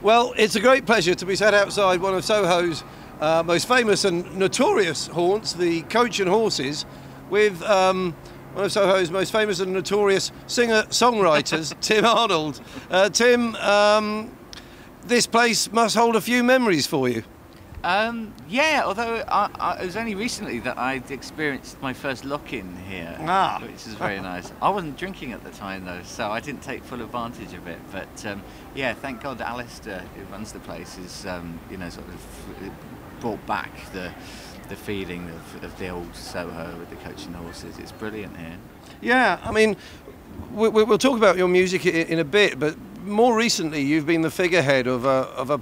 Well, it's a great pleasure to be sat outside one of Soho's most famous and notorious haunts, the Coach and Horses, with one of Soho's most famous and notorious singer-songwriters, Tim Arnold. Tim, this place must hold a few memories for you. Yeah, although it was only recently that I'd experienced my first lock-in here, which is very nice. I wasn't drinking at the time though, so I didn't take full advantage of it. But yeah, thank God Alistair, who runs the place, is you know, sort of brought back the feeling of the old Soho with the Coach and Horses. It's brilliant here. Yeah, I mean, we'll talk about your music in a bit, but more recently you've been the figurehead of a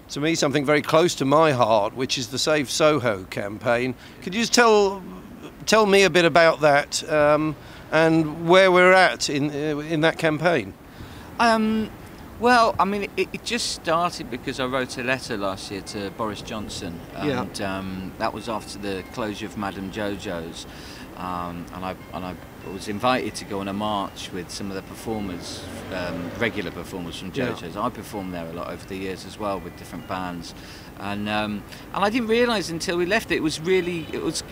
to me, something very close to my heart, which is the Save Soho campaign. Could you just tell me a bit about that and where we're at in that campaign? Well, I mean, it just started because I wrote a letter last year to Boris Johnson, and that was after the closure of Madame Jojo's, and I was invited to go on a march with some of the performers, regular performers from Jojo's. I performed there a lot over the years as well with different bands, and I didn't realise until we left it was really,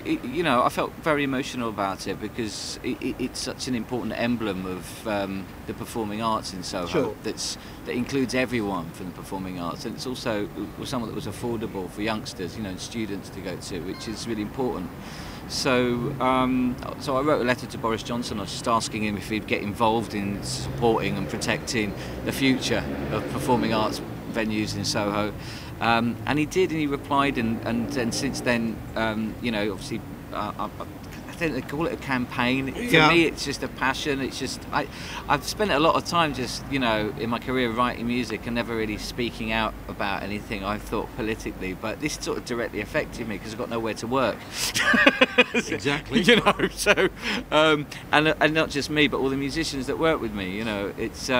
you know, I felt very emotional about it because it's such an important emblem of the performing arts in Soho. That includes everyone from the performing arts, and it's also something that was affordable for youngsters, you know, and students to go to, which is really important. So I wrote a letter to Boris Johnson. I was just asking him if he'd get involved in supporting and protecting the future of performing arts venues in Soho, and he did, and he replied, and since then, you know, obviously, I think they call it a campaign. For me, it's just a passion. It's just I've spent a lot of time just, you know, in my career writing music and never really speaking out about anything I thought politically. But this sort of directly affected me because I've got nowhere to work. Exactly. You know, so and not just me, but all the musicians that work with me. You know, it's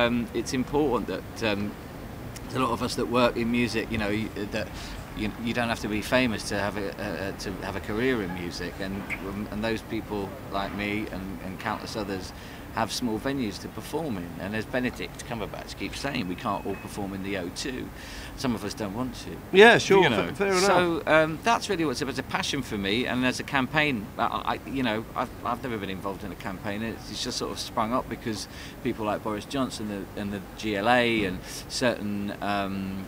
important that a lot of us that work in music, you know, that. You don't have to be famous to have a career in music, and those people like me and countless others have small venues to perform in. And as Benedict Cumberbatch keeps saying, we can't all perform in the O2. Some of us don't want to. Yeah, sure. You know? Fair enough. So that's really what's a passion for me. And as a campaign, you know, I've never been involved in a campaign. It's just sort of sprung up because people like Boris Johnson and the GLA and certain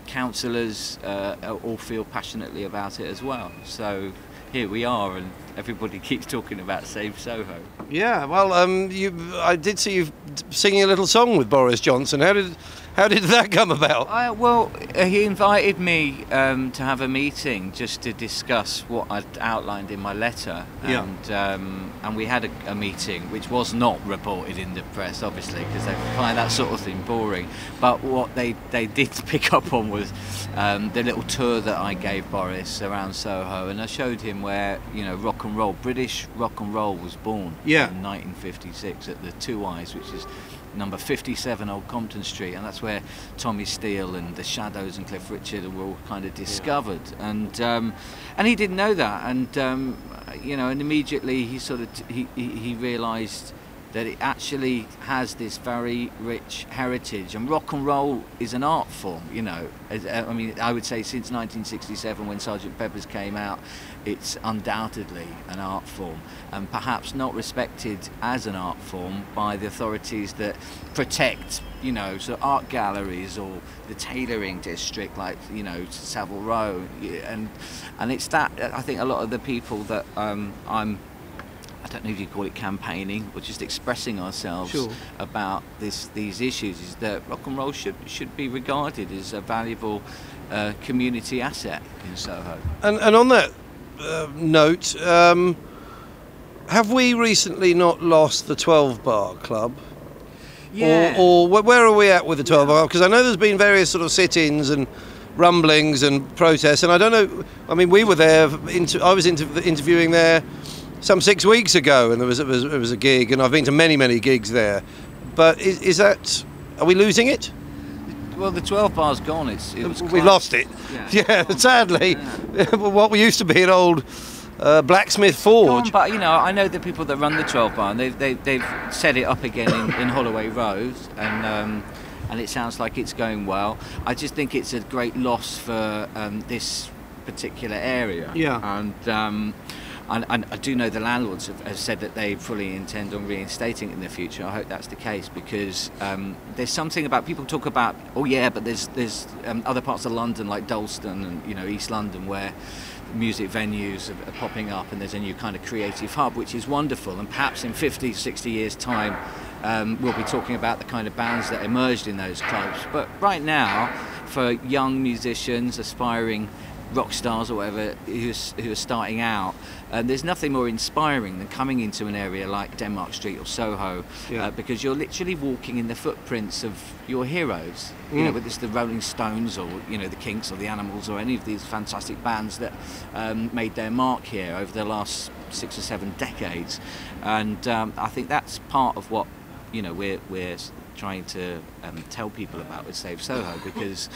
councillors all feel passionately about it as well. So here we are, and everybody keeps talking about Save Soho. Yeah, well, I did see you singing a little song with Boris Johnson. How did that come about? Well, he invited me to have a meeting just to discuss what I'd outlined in my letter, and we had a meeting which was not reported in the press, obviously, because they find that sort of thing boring. But what they did pick up on was the little tour that I gave Boris around Soho, and I showed him where, you know, British rock and roll was born in 1956 at the Two Eyes, which is number 57 Old Compton Street, and that's where Tommy Steele and the Shadows and Cliff Richard were all kind of discovered, and he didn't know that, and you know, and immediately he sort of he realised that it actually has this very rich heritage, and rock and roll is an art form, you know. I mean, I would say since 1967 when Sgt. Pepper's came out, it's undoubtedly an art form, and perhaps not respected as an art form by the authorities that protect, you know, so art galleries or the tailoring district, like, you know, Savile Row, and it's that, I think a lot of the people that I don't know if you call it campaigning or just expressing ourselves about these issues, is that rock and roll should be regarded as a valuable community asset in Soho. And on that note, have we recently not lost the 12 Bar Club? Yeah. Or where are we at with the 12 Bar? Because I know there's been various sort of sit-ins and rumblings and protests, and I don't know. I mean, we were there. I was interviewing there some 6 weeks ago, and there was a gig, and I've been to many gigs there. But is that, are we losing it? Well, the 12 Bar's gone. We've lost it. Yeah, sadly. Yeah. What we used to be an old blacksmith forge. But you know, I know the people that run the 12 Bar, and they've set it up again in Holloway Road, and and it sounds like it's going well. I just think it's a great loss for this particular area. Yeah. And I do know the landlords have said that they fully intend on reinstating it in the future. I hope that's the case, because there's something about, people talk about, oh yeah, but there's other parts of London like Dalston and, you know, East London, where music venues are popping up and there's a new kind of creative hub, which is wonderful, and perhaps in 50, 60 years time we'll be talking about the kind of bands that emerged in those clubs. But right now, for young musicians, aspiring rock stars or whatever who are starting out, there's nothing more inspiring than coming into an area like Denmark Street or Soho, because you're literally walking in the footprints of your heroes. You know, whether it's the Rolling Stones or, you know, the Kinks or the Animals or any of these fantastic bands that made their mark here over the last 6 or 7 decades. And I think that's part of what, you know, we're trying to tell people about with Save Soho, because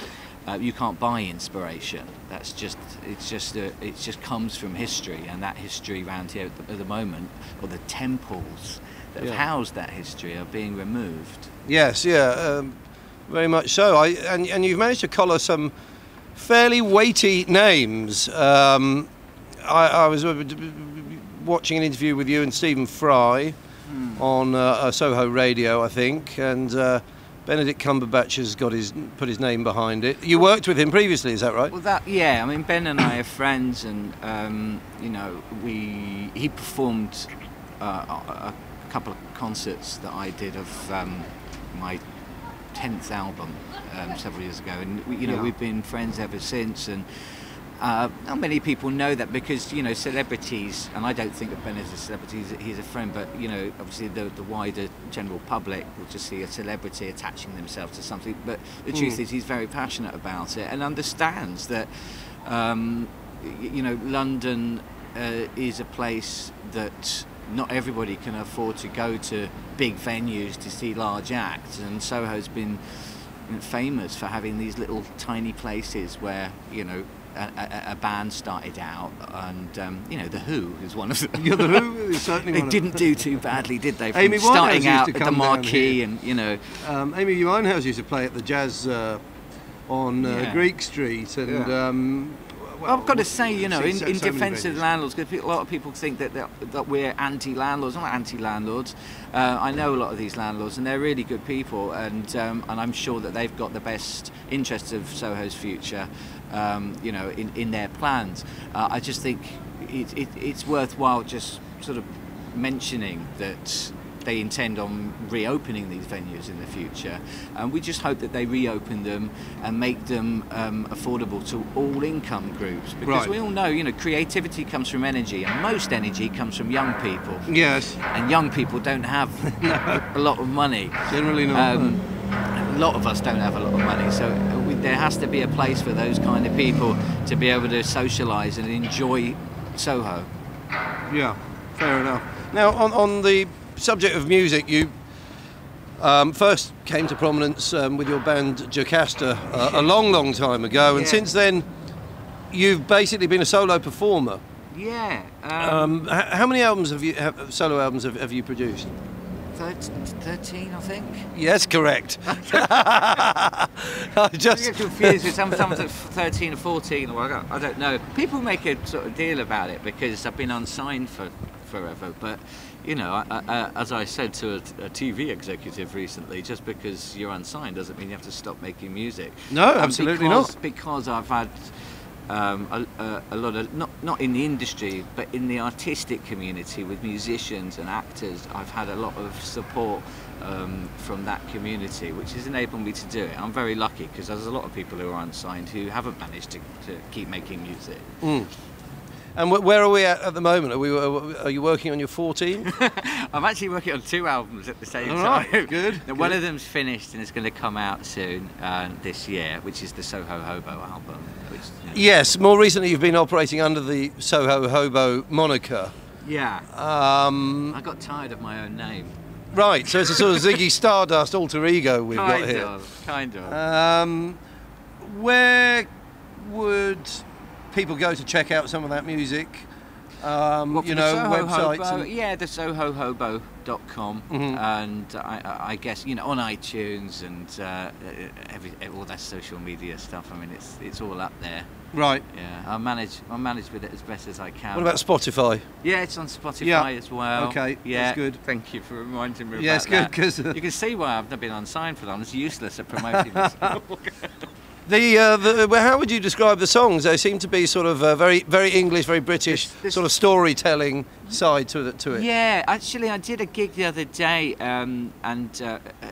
you can't buy inspiration. That's just, it just comes from history, and that history around here at the moment, or the temples that have housed that history, are being removed. Yes, very much so. And you've managed to collar some fairly weighty names. I was watching an interview with you and Stephen Fry on Soho Radio, I think, and Benedict Cumberbatch has put his name behind it. You worked with him previously, is that right? Well, I mean, Ben and I are friends, and you know, he performed a couple of concerts that I did of my 10th album several years ago, and we've been friends ever since. And not many people know that, because, you know, celebrities, and I don't think of Ben as a celebrity, he's a friend, but, you know, obviously the wider general public will just see a celebrity attaching themselves to something. But the truth is, he's very passionate about it and understands that, you know, London is a place that not everybody can afford to go to big venues to see large acts, and Soho's been famous for having these little tiny places where, you know, a band started out, and you know, the Who is one of them. Yeah, the Who is certainly one of them. They didn't do too badly, did they? Amy starting out at the Marquee, and you know, Amy Winehouse used to play at the Jazz on Greek Street, and well, I've got to say, you know, in defence of landlords, because a lot of people think that we're anti-landlords. I'm not anti-landlords. I know a lot of these landlords, and they're really good people, and I'm sure that they've got the best interests of Soho's future, you know, in their plans. I just think it's worthwhile just sort of mentioning that they intend on reopening these venues in the future, and we just hope that they reopen them and make them affordable to all income groups, because we all know, you know, creativity comes from energy, and most energy comes from young people. Yes. And young people don't have a lot of money. Generally not. A lot of us don't have a lot of money, so there has to be a place for those kind of people to be able to socialise and enjoy Soho. Yeah, fair enough. Now, on the subject of music, you first came to prominence with your band Jocasta a long time ago, and since then you've basically been a solo performer. Yeah. How many albums solo albums have you produced? 13, I think. Yes, correct. I get confused with someone's at 13 or 14, or I don't know. People make a sort of deal about it because I've been unsigned for forever, but you know, as I said to a TV executive recently, just because you're unsigned doesn't mean you have to stop making music. No, absolutely not. Because I've had a lot of, not in the industry, but in the artistic community with musicians and actors, I've had a lot of support from that community, which has enabled me to do it. I'm very lucky, because there's a lot of people who are unsigned who haven't managed to keep making music. And where are we at the moment? Are you working on your 14? I'm actually working on 2 albums at the same time. Right, good. Now, one of them's finished and it's going to come out soon this year, which is the Soho Hobo album. Which, you know, yes, more recently you've been operating under the Soho Hobo moniker. Yeah. I got tired of my own name. Right, so it's a sort of Ziggy Stardust alter ego we've got here. Kind of. Where would people go to check out some of that music? you know, websites. Hobo, yeah, the SohoHobo.com, and I guess, you know, on iTunes and all that social media stuff. I mean, it's all up there. Right. Yeah, I'll manage with it as best as I can. What about Spotify? Yeah, it's on Spotify as well. Okay, yeah, that's good. Thank you for reminding me Yeah, about that. it's good because you can see why I've not been unsigned for that. It's useless at promoting myself. How would you describe the songs? They seem to be sort of very, very English, very British, sort of storytelling side to it. Yeah, actually, I did a gig the other day, and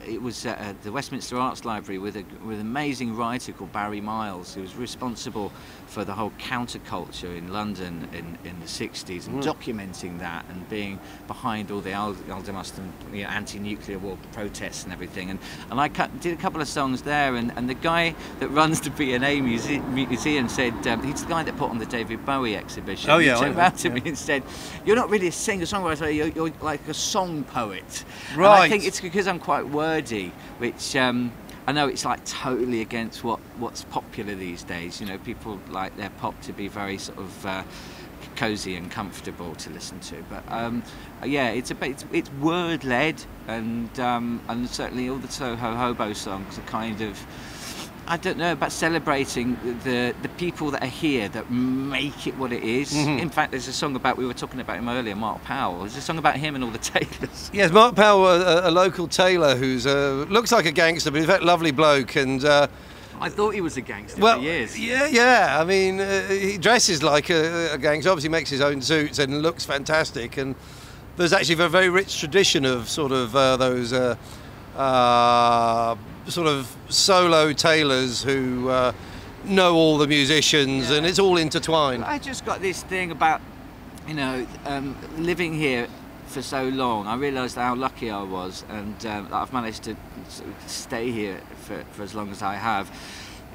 it was at the Westminster Arts Library with an amazing writer called Barry Miles, who was responsible for the whole counterculture in London in the 60s and documenting that and being behind all the Aldermaston, you know, anti-nuclear war protests and everything. And I did a couple of songs there, and the guy that runs the B&A museum said, he's the guy that put on the David Bowie exhibition. Oh yeah. He turned around to me and said, "You're not really a singer-songwriter, you're like a song poet." Right. And I think it's because I'm quite wordy, which I know it's like totally against what's popular these days. You know, people like their pop to be very sort of cosy and comfortable to listen to. But yeah, it's word-led, and certainly all the Soho Hobo songs are kind of, I don't know, about celebrating the people that are here that make it what it is. In fact, there's a song about, we were talking about him earlier, Mark Powell. There's a song about him and all the tailors. Yes, Mark Powell, a local tailor who's looks like a gangster, but he's a very lovely bloke. And I thought he was a gangster for years. Yeah. I mean, he dresses like a gangster. Obviously, makes his own suits and looks fantastic. And there's actually a very rich tradition of sort of those sort of solo tailors who know all the musicians, and it's all intertwined. I just got this thing about, you know, living here for so long. I realised how lucky I was, and that I've managed to stay here for as long as I have.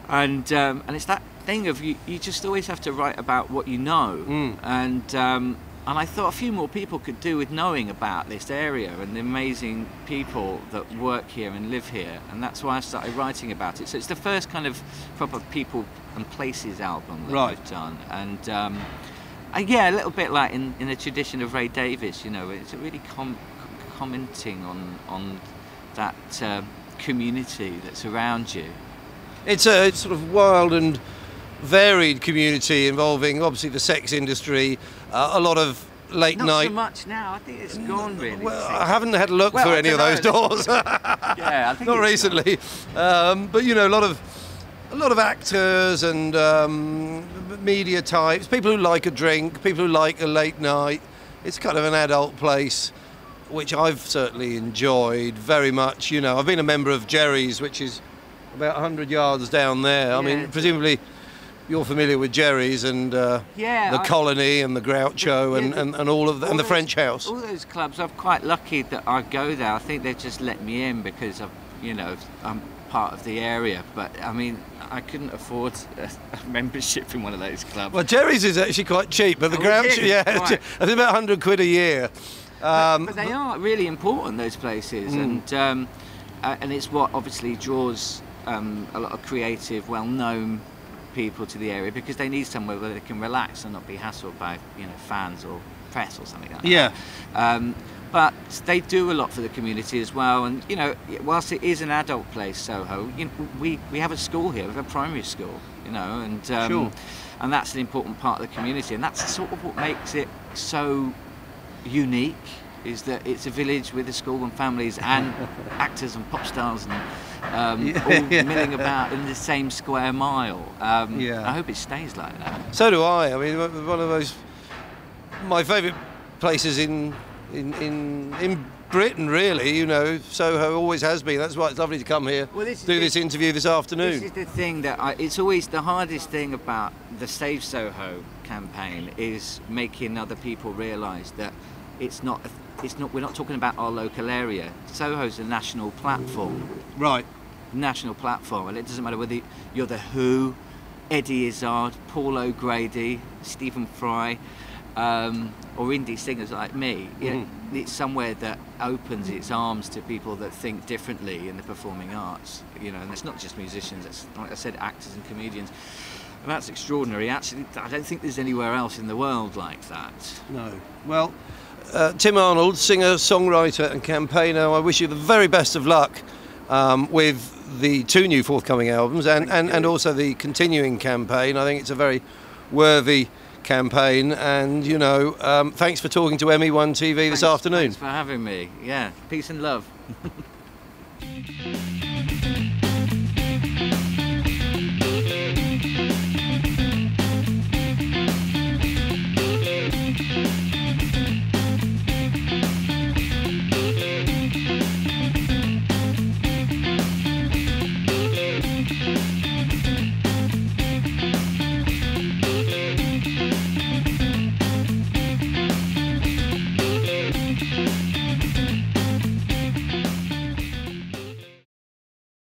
And it's that thing of you just always have to write about what you know, and I thought a few more people could do with knowing about this area and the amazing people that work here and live here, and that's why I started writing about it. So it's the first kind of proper people and places album that I've done, and yeah, a little bit like in the tradition of Ray Davies, you know, it's really commenting on that community that's around you. It's a sort of wild and varied community involving obviously the sex industry, a lot of late night. Not so much now. I think it's gone really. Well, I haven't had a look for any of those doors. Yeah, I think not recently. But you know, a lot of actors and media types, people who like a drink, people who like a late night. It's kind of an adult place, which I've certainly enjoyed very much. You know, I've been a member of Jerry's, which is about 100 yards down there. I mean, presumably you're familiar with Jerry's and the Colony and the Groucho and all of the, and the French House. All those clubs, I'm quite lucky that I go there. I think they've just let me in because I'm part of the area. But I mean, I couldn't afford a membership in one of those clubs. Well, Jerry's is actually quite cheap, but the Groucho, I think about 100 quid a year. But they are really important, those places, and it's what obviously draws a lot of creative, well-known people to the area, because they need somewhere where they can relax and not be hassled by fans or press or something like that. Yeah. But they do a lot for the community as well, and whilst it is an adult place, Soho, we have a school here, we have a primary school, and and that's an important part of the community, and that's sort of what makes it so unique, is that it's a village with a school and families and actors and pop stars and all milling about in the same square mile. I hope it stays like that. So do I. I mean, one of those, my favourite places in Britain, really. Soho always has been. That's why it's lovely to come here, do this interview this afternoon. This is the thing that it's always the hardest thing about the Save Soho campaign, is making other people realise that we're not talking about our local area. Soho's a national platform. Right. National platform, and it doesn't matter whether you're the Who, Eddie Izzard, Paul O'Grady, Stephen Fry, or indie singers like me. It's somewhere that opens its arms to people that think differently in the performing arts. And it's not just musicians. It's, like I said, actors and comedians. That's extraordinary. Actually, I don't think there's anywhere else in the world like that. No. Well, Tim Arnold, singer, songwriter and campaigner, I wish you the very best of luck with the 2 new forthcoming albums and also the continuing campaign. I think it's a very worthy campaign, and you know, thanks for talking to ME1 TV this afternoon. Thanks for having me. Yeah, peace and love.